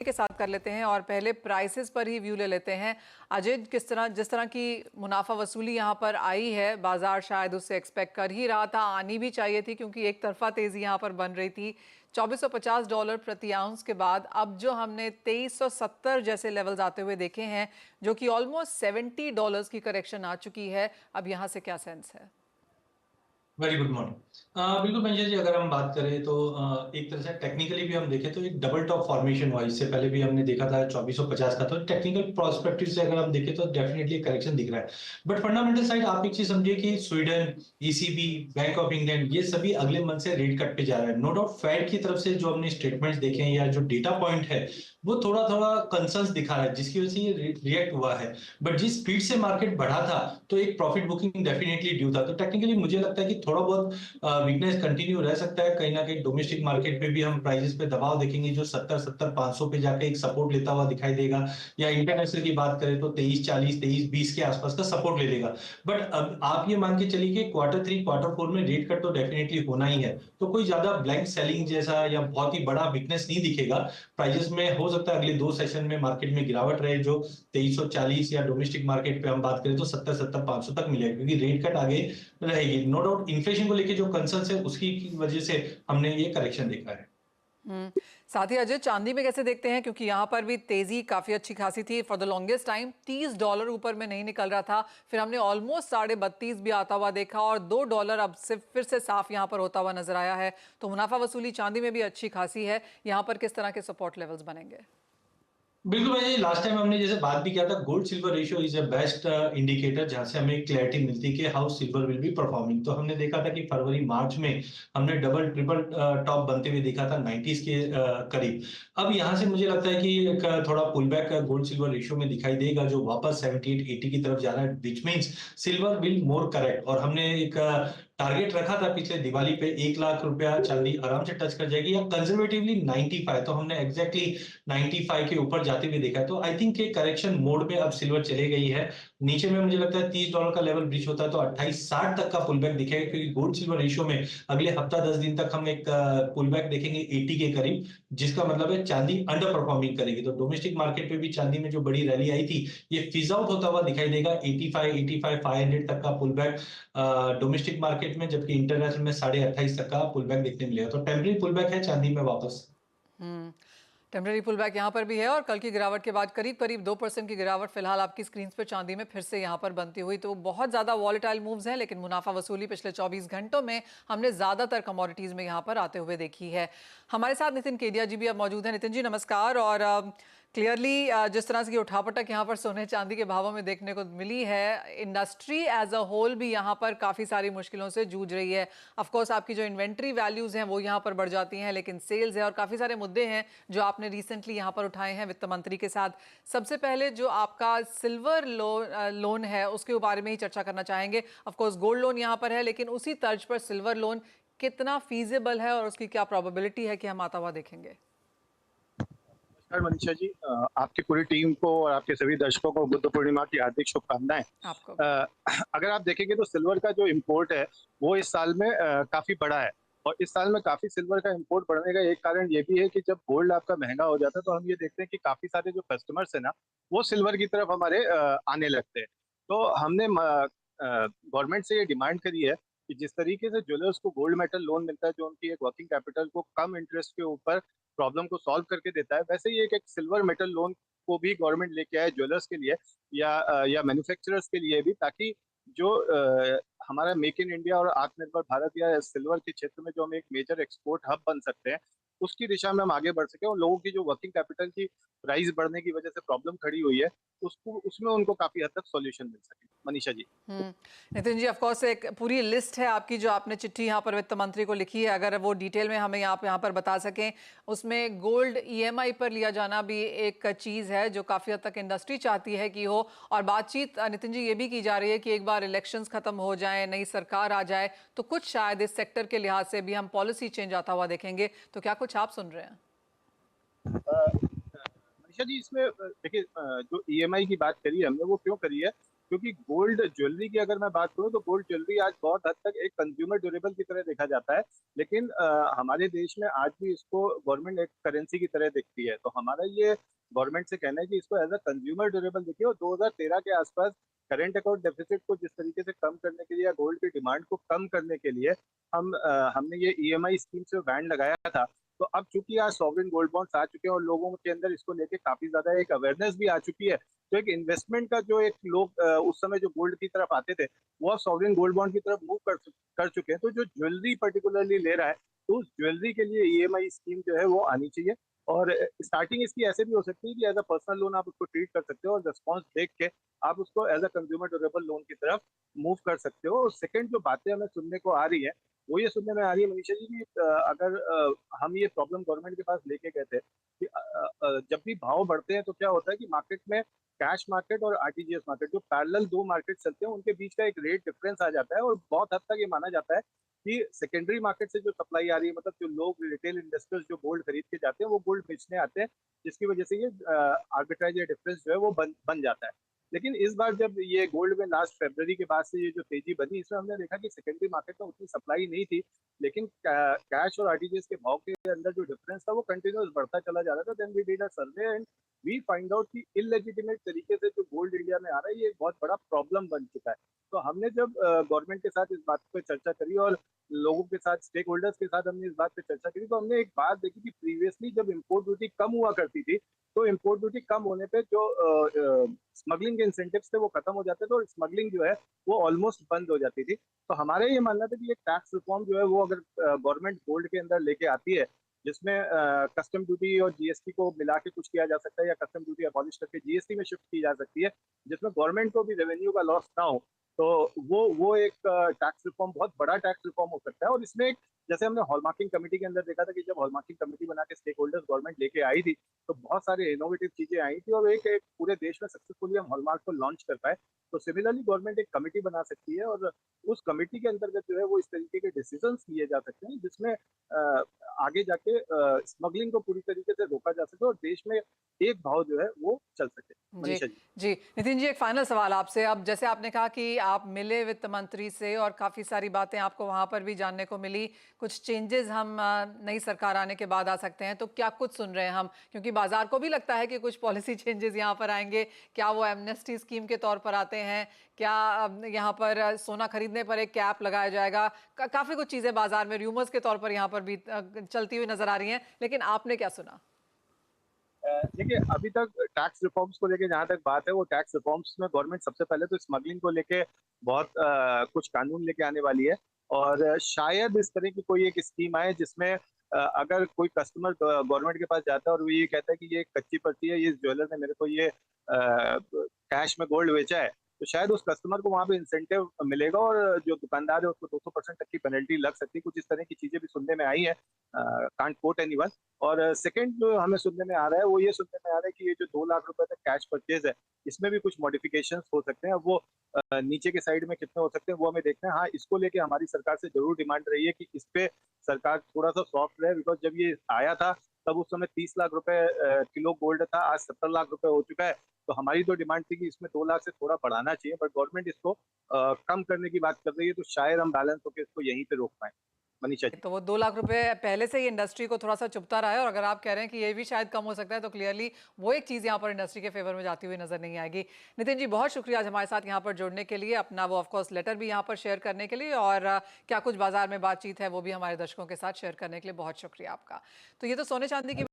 के साथ कर लेते हैं और पहले प्राइसेस पर ही व्यू ले लेते हैं। अजय, जिस तरह की मुनाफा वसूली यहाँ पर आई है, बाजार शायद उससे एक्सपेक्ट कर ही रहा था, आनी भी चाहिए थी क्योंकि एक तरफा तेजी यहाँ पर बन रही थी। $2450 प्रति आउंस के बाद अब जो हमने 2370 जैसे लेवल्स आते हुए देखे हैं, जो कि ऑलमोस्ट $70 की करेक्शन आ चुकी है, अब यहाँ से क्या सेंस है? Very good morning. बिल्कुल मंजय जी, अगर हम बात करें तो एक तरह से टेक्निकली भी हम देखें तो एक डबल टॉप फॉर्मेशन हुआ। इससे पहले भी हमने देखा था 2450 का, तो टेक्निकल प्रोस्पेक्टिव से अगर हम देखें तो डेफिनेटली करेक्शन दिख रहा है। बट फंडामेंटल साइड आप एक चीज समझिए कि Sweden, ECB, bank of England, ये सभी अगले मंथ से रेट कट पे जा रहा है। नो डाउट फेड की तरफ से जो हमने स्टेटमेंट्स देखे हैं या जो डेटा पॉइंट है वो थोड़ा थोड़ा कंसर्न्स दिखा रहा है, जिसकी वजह से ये रिएक्ट हुआ है। बट जिस स्पीड से मार्केट बढ़ा था तो एक प्रॉफिट बुकिंग डेफिनेटली ड्यू था। तो टेक्निकली मुझे लगता है कि थोड़ा बहुत वीकनेस कंटिन्यू रह सकता है। कहीं ना कहीं डोमेस्टिक मार्केट में भी हम प्राइसेस पे दबाव देखेंगे, जो 70-500 पे जाके एक सपोर्ट लेता हुआ दिखाई देगा। या इंटरनेशनल की बात करें तो 2340, 2320 के आसपास का सपोर्ट ले लेगा। बट अब आप ये मान के चलिए कि Q3 Q4 में रेट कट तो डेफिनेटली होना ही है, तो कोई ज्यादा ब्लैंक सेलिंग जैसा या बहुत ही बड़ा वीकनेस नहीं दिखेगा प्राइजेस में। हो सकता है अगले 2 सेशन में मार्केट में गिरावट रहे, जो 2340 या डोमेस्टिक मार्केट पे हम बात करें तो 70-500 तक मिलेगा, क्योंकि रेट कट आगे रहेगी। नो डाउट इन्फ्लेशन को लेके जो कंसर्न है उसकी वजह से हमने ये करेक्शन देखा है। साथ ही अजय, चांदी में कैसे देखते हैं, क्योंकि यहाँ पर भी तेजी काफी अच्छी खासी थी। फॉर द लॉन्गेस्ट टाइम $30 ऊपर में नहीं निकल रहा था, फिर हमने ऑलमोस्ट 32.5 भी आता हुआ देखा और $2 अब से फिर से साफ यहाँ पर होता हुआ नजर आया है। तो मुनाफा वसूली चांदी में भी अच्छी खासी है। यहाँ पर किस तरह के सपोर्ट लेवल्स बनेंगे? बिल्कुल भाई, लास्ट टाइम हमने जैसे बात भी किया था, gold silver ratio is a best indicator जहां से हमें क्लैरिटी मिलती है कि how silver will be performing. तो हमने देखा था कि फरवरी मार्च में हमने डबल ट्रिपल टॉप बनते हुए देखा था 90s के करीब। अब यहां से मुझे लगता है कि एक थोड़ा pull back gold silver ratio में दिखाई देगा, जो वापस 78-80 की तरफ जा रहा है, which means silver will more correct. और हमने एक टारगेट रखा था पिछले दिवाली पे 1 लाख रुपया चांदी आराम से टच कर जाएगी, या कंजर्वेटिवली 95, तो हमने एग्जैक्टली 95 के ऊपर जाते हुए देखा है। तो आई थिंक ये करेक्शन मोड में अब सिल्वर चले गई है। नीचे में मुझे लगता है $30 का लेवल ब्रीच होता है तो 2860 तक का पुल बैक दिखेगा, क्योंकि गोल्ड सिल्वर रेशियो में अगले हफ्ता 10 दिन तक हम एक पुल बैक देखेंगे 80 के करीब, जिसका मतलब है चांदी अंडर परफॉर्मिंग करेगी। तो डोमेस्टिक मार्केट पे भी चांदी में जो बड़ी रैली आई थी, ये फिज आउट होता हुआ दिखाई देगा 85, 500 तक का पुल बैक डोमेस्टिक मार्केट में, जबकि इंटरनेशनल में 28.5 तक का पुल बैक देखने मिलेगा। तो टेम्पररी पुल बैक है चांदी में वापस। टेम्पररी पुल बैक यहाँ पर भी है और कल की गिरावट के बाद करीब करीब 2% की गिरावट फिलहाल आपकी स्क्रीन पर चांदी में फिर से यहाँ पर बनती हुई। तो बहुत ज्यादा वॉलेटाइल मूव्स हैं, लेकिन मुनाफा वसूली पिछले 24 घंटों में हमने ज्यादातर कमोडिटीज में यहाँ पर आते हुए देखी है। हमारे साथ नितिन केडिया जी भी अब मौजूद हैं। नितिन जी नमस्कार। और क्लियरली जिस तरह से उठापटक यहाँ पर सोने चांदी के भावों में देखने को मिली है, इंडस्ट्री एज अ होल भी यहाँ पर काफी सारी मुश्किलों से जूझ रही है। ऑफ कोर्स आपकी जो इन्वेंट्री वैल्यूज हैं वो यहाँ पर बढ़ जाती हैं, लेकिन सेल्स है और काफी सारे मुद्दे हैं जो आपने रिसेंटली यहाँ पर उठाए हैं वित्त मंत्री के साथ। सबसे पहले जो आपका सिल्वर लोन है उसके बारे में ही चर्चा करना चाहेंगे। ऑफ कोर्स गोल्ड लोन यहाँ पर है, लेकिन उसी तर्ज पर सिल्वर लोन कितना फीजिबल है और उसकी क्या प्रोबेबिलिटी है कि हम आता हुआ देखेंगे? नमस्कार मनीषा जी, आपकी पूरी टीम को और आपके सभी दर्शकों को बुद्ध पूर्णिमा की हार्दिक शुभकामनाएं। आपको अगर आप देखेंगे तो सिल्वर का जो इम्पोर्ट है वो इस साल में काफी बड़ा है। और इस साल में काफी सिल्वर का इम्पोर्ट बढ़ने का एक कारण ये भी है कि जब गोल्ड आपका महंगा हो जाता है तो हम ये देखते हैं कि काफी सारे जो कस्टमर्स है ना, वो सिल्वर की तरफ हमारे आने लगते हैं। तो हमने गवर्नमेंट से ये डिमांड करी है कि जिस तरीके से ज्वेलर्स को गोल्ड मेटल लोन मिलता है, जो उनकी एक वर्किंग कैपिटल को कम इंटरेस्ट के ऊपर प्रॉब्लम को सॉल्व करके देता है, वैसे ही एक सिल्वर मेटल लोन को भी गवर्नमेंट लेके आए ज्वेलर्स के लिए या मैन्युफैक्चरर्स के लिए भी, ताकि जो हमारा मेक इन इंडिया और आत्मनिर्भर भारत या सिल्वर के क्षेत्र में जो हम एक मेजर एक्सपोर्ट हब बन सकते हैं, उसकी दिशा में हम आगे बढ़ सके और लोगों की जो वर्किंग कैपिटल की प्राइस बढ़ने की वजह से प्रॉब्लम खड़ी हुई है, उसको उसमें उनको काफी हद तक सॉल्यूशन मिल सके। मनीषा जी। नितिन जी, ऑफ कोर्स एक पूरी लिस्ट है आपकी जो आपने चिट्ठी यहाँ पर वित्त मंत्री को लिखी है, अगर वो डिटेल में हमें यहाँ पर बता सकें। उसमें गोल्ड ईएमआई पर लिया जाना भी एक चीज है जो काफी हद तक इंडस्ट्री चाहती है कि हो। और बातचीत नितिन जी ये भी की जा रही है कि एक बार इलेक्शंस खत्म हो जाए, नई सरकार आ जाए, तो कुछ शायद इस सेक्टर के लिहाज से भी हम पॉलिसी चेंज आता हुआ देखेंगे। तो क्या कुछ आप सुन रहे हैं? मनीषा जी, इसमें देखिए, जो ईएमआई की बात करी है हमने, वो क्यों करी है क्योंकि गोल्ड ज्वेलरी की अगर मैं बात करूं तो गोल्ड ज्वेलरी आज बहुत हद तक एक कंज्यूमर ड्यूरेबल की तरह देखा जाता है, लेकिन हमारे देश में आज भी इसको गवर्नमेंट एक करेंसी की तरह देखती है। तो हमारा ये गवर्नमेंट से कहना है कि इसको एज अ कंज्यूमर ड्यूरेबल देखिए, और 2013 के आसपास करंट अकाउंट डेफिसिट को जिस तरीके से कम करने के लिए या गोल्ड की डिमांड को कम करने के लिए हमने ये ईएमआई स्कीम से बैंड लगाया था। तो अब चूंकि आज सॉवरेन गोल्ड बॉन्ड्स आ चुके हैं और लोगों के अंदर इसको लेके काफी ज्यादा एक अवेयरनेस भी आ चुकी है, तो एक इन्वेस्टमेंट का जो एक लोग उस समय जो गोल्ड की तरफ आते थे वो अब सॉवरेन गोल्ड बॉन्ड की तरफ मूव कर चुके हैं। तो जो ज्वेलरी पर्टिकुलरली ले रहा है तो उस ज्वेलरी के लिए ईएमआई स्कीम जो है वो आनी चाहिए। और स्टार्टिंग इसकी ऐसे भी हो सकती है कि एज अ पर्सनल लोन आप उसको ट्रीट कर सकते हो और रिस्पॉन्स देख के आप उसको as a consumer durable loan की तरफ मूव कर सकते हो। और सेकंड जो बातें हमें सुनने को आ रही है वो ये सुनने में आ रही है मनीषा जी कि अगर हम ये प्रॉब्लम गवर्नमेंट के पास लेके गए थे कि जब भी भाव बढ़ते हैं तो क्या होता है कि मार्केट में कैश मार्केट और आरटीजीएस मार्केट जो पैरेलल दो मार्केट चलते हैं उनके बीच का एक रेट डिफरेंस आ जाता है, और बहुत हद तक ये माना जाता है कि सेकेंडरी मार्केट से जो सप्लाई आ रही है, मतलब जो लोग रिटेल इन्वेस्टर्स जो गोल्ड खरीद के जाते हैं वो गोल्ड बेचने आते हैं, जिसकी वजह से ये आर्बिट्राइज या डिफरेंस जो है वो बन जाता है। लेकिन इस बार जब ये गोल्ड में लास्ट फरवरी के बाद से ये जो तेजी बनी, इसमें हमने देखा कि सेकेंडरी मार्केट में उतनी सप्लाई नहीं थी, लेकिन कैश और आरटीजीएस के भाव के अंदर जो डिफरेंस था वो कंटिन्यूस बढ़ता चला जा रहा था। Then we did a survey and we find out कि इलेजिटिमेट तरीके से जो गोल्ड इंडिया में आ रहा है ये एक बहुत बड़ा प्रॉब्लम बन चुका है। तो हमने जब गवर्नमेंट के साथ इस बात पे चर्चा करी और लोगों के साथ स्टेक होल्डर्स के साथ हमने इस बात पे चर्चा करी, तो हमने एक बात देखी कि प्रीवियसली जब इम्पोर्ट ड्यूटी कम हुआ करती थी तो इम्पोर्ट ड्यूटी कम होने पे जो स्मगलिंग के इंसेंटिव्स थे वो खत्म हो जाते थे और स्मगलिंग जो है वो ऑलमोस्ट बंद हो जाती थी। तो हमारा ये मानना था कि ये टैक्स रिफॉर्म जो है वो अगर गवर्नमेंट गोल्ड के अंदर लेके आती है, जिसमें कस्टम ड्यूटी और जीएसटी को मिला के कुछ किया जा सकता है या कस्टम ड्यूटी अबॉलिश करके जीएसटी में शिफ्ट की जा सकती है, जिसमें गवर्नमेंट को भी रेवेन्यू का लॉस ना हो, तो वो एक टैक्स रिफॉर्म बहुत बड़ा टैक्स रिफॉर्म हो सकता है। और इसमें एक जैसे हमने हॉलमार्किंग कमेटी के अंदर देखा था कि जब हॉलमार्किंग कमेटी बना के स्टेक होल्डर्स गवर्नमेंट लेके आई थी तो बहुत सारे इनोवेटिव चीजें आई थी और एक पूरे देश में सक्सेसफुली हम हॉलमार्क को लॉन्च कर पाए। तो सिमिलरली गवर्नमेंट एक कमेटी बना सकती है और उस कमेटी के अंतर्गत जो है वो इस तरीके के डिसीजंस लिए जा सकते हैं जिसमें आगे जाके स्मगलिंग को पूरी तरीके से रोका जा सके और देश में एक भाव जो है वो चल सके। जी मनीषा जी। जी नितिन जी, एक फाइनल सवाल आपसे। अब जैसे आपने कहा कि आप मिले वित्त मंत्री से और काफ़ी सारी बातें आपको वहां पर भी जानने को मिली, कुछ चेंजेस हम नई सरकार आने के बाद आ सकते हैं, तो क्या कुछ सुन रहे हैं हम? क्योंकि बाजार को भी लगता है कि कुछ पॉलिसी चेंजेस यहाँ पर आएंगे। क्या वो एमनेस्टी स्कीम के तौर पर आते हैं? क्या यहाँ पर सोना खरीदने पर एक कैप लगाया जाएगा? काफ़ी कुछ चीज़ें बाजार में र्यूमर्स के तौर पर यहाँ पर भी चलती हुई नजर आ रही हैं, लेकिन आपने क्या सुना? देखिए अभी तक टैक्स रिफॉर्म्स को लेके जहां तक बात है, वो टैक्स रिफॉर्म्स में गवर्नमेंट सबसे पहले तो स्मगलिंग को लेके बहुत कुछ कानून लेके आने वाली है और शायद इस तरह की कोई एक स्कीम आए जिसमें अगर कोई कस्टमर गवर्नमेंट के पास जाता है और वो ये कहता है कि ये कच्ची पर्ची है, ये ज्वेलर ने मेरे को ये कैश में गोल्ड बेचा है, तो शायद उस कस्टमर को वहां पे इंसेंटिव मिलेगा और जो दुकानदार है उसको 200% तक की पेनल्टी लग सकती है। कुछ इस तरह की चीजें भी सुनने में आई है, कांट कोट एनीवन। और सेकंड जो हमें सुनने में आ रहा है वो ये सुनने में आ रहा है कि ये जो 2 लाख रुपए तक कैश परचेज है इसमें भी कुछ मॉडिफिकेशंस हो सकते हैं। अब वो नीचे के साइड में कितने हो सकते हैं वो हमें देखना है। हाँ, इसको लेके हमारी सरकार से जरूर डिमांड रही है कि इस पे सरकार थोड़ा सा सॉफ्ट रहे, बिकॉज जब ये आया था तब उस समय 30 लाख रुपए किलो गोल्ड था, आज 70 लाख रुपए हो चुका है। तो हमारी तो डिमांड थी कि इसमें 2 लाख से थोड़ा बढ़ाना चाहिए, बट गवर्नमेंट इसको कम करने की बात कर रही है, तो शायद हम बैलेंस होकर इसको यहीं पे रोक पाए। मनीषा जी। तो वो 2 लाख रुपए पहले से ही इंडस्ट्री को थोड़ा सा चुभता रहा है, और अगर आप कह रहे हैं कि ये भी शायद कम हो सकता है, तो क्लियरली वो एक चीज़ यहाँ पर इंडस्ट्री के फेवर में जाती हुई नजर नहीं आएगी। नितिन जी, बहुत शुक्रिया आज हमारे साथ यहाँ पर जुड़ने के लिए, अपना वो ऑफकोर्स लेटर भी यहाँ पर शेयर करने के लिए, और क्या कुछ बाजार में बातचीत है वो भी हमारे दर्शकों के साथ शेयर करने के लिए बहुत शुक्रिया आपका। तो ये तो सोने चांदी की